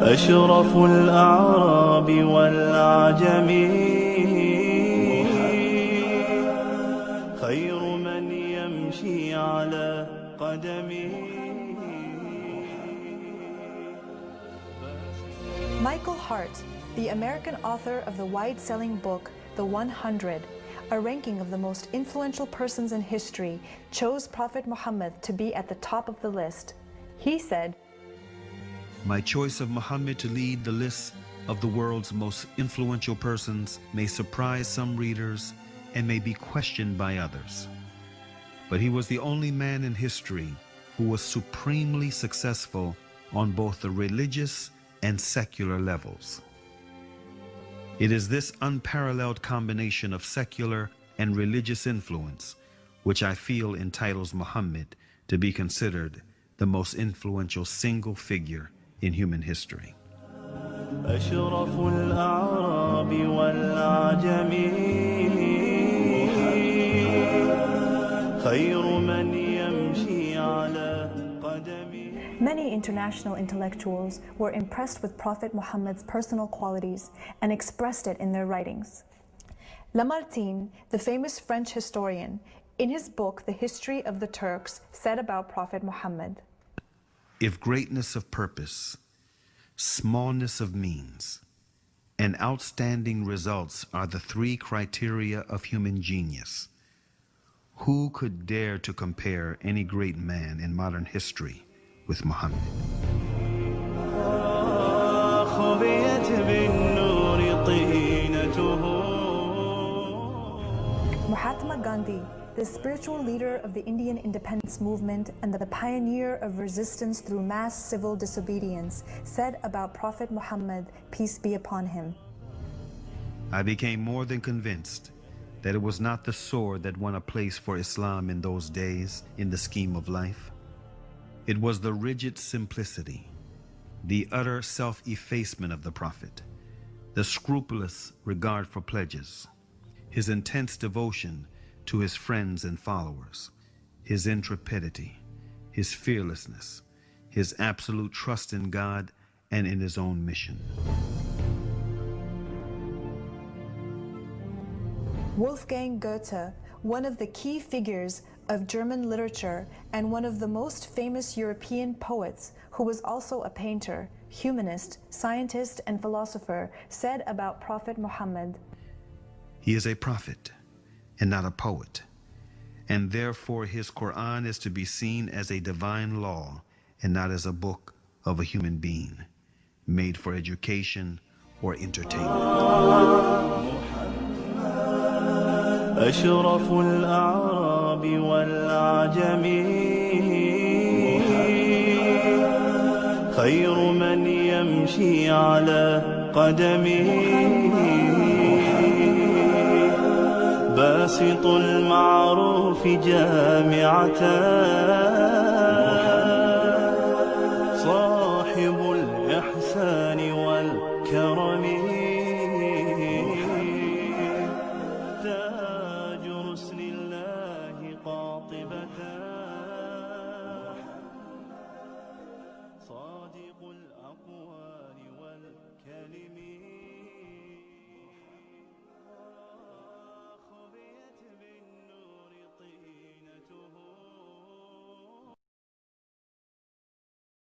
أشرف الأعراب والعجم خير من يمشي على قدمه. Michael Hart, the American author of the wide-selling book The 100, a ranking of the most influential persons in history, chose Prophet Muhammad to be at the top of the list. He said, "My choice of Muhammad to lead the list of the world's most influential persons may surprise some readers and may be questioned by others. But he was the only man in history who was supremely successful on both the religious and secular levels. It is this unparalleled combination of secular and religious influence which I feel entitles Muhammad to be considered the most influential single figure in human history." أشرف الأعراب والعجم خير من يمشي على قدمه. Many international intellectuals were impressed with Prophet Muhammad's personal qualities and expressed it in their writings. Lamartine, the famous French historian, in his book The History of the Turks, said about Prophet Muhammad, "If greatness of purpose, smallness of means, and outstanding results are the three criteria of human genius, who could dare to compare any great man in modern history with Muhammad?" Mahatma Gandhi, the spiritual leader of the Indian independence movement and the pioneer of resistance through mass civil disobedience, said about Prophet Muhammad, peace be upon him, "I became more than convinced that it was not the sword that won a place for Islam in those days in the scheme of life. It was the rigid simplicity, the utter self-effacement of the Prophet, the scrupulous regard for pledges, his intense devotion to his friends and followers, his intrepidity, his fearlessness, his absolute trust in God and in his own mission." Wolfgang Goethe, one of the key figures of German literature and one of the most famous European poets, who was also a painter, humanist, scientist, and philosopher, said about Prophet Muhammad, "He is a prophet and not a poet, and therefore his Quran is to be seen as a divine law and not as a book of a human being, made for education or entertainment." أشرف الأعراب والعجم خير من يمشي على قدمه باسط المعروف جامعة صاحب الإحسان والكرم تاج رسل الله قاطبة صادق الأقوال والكلم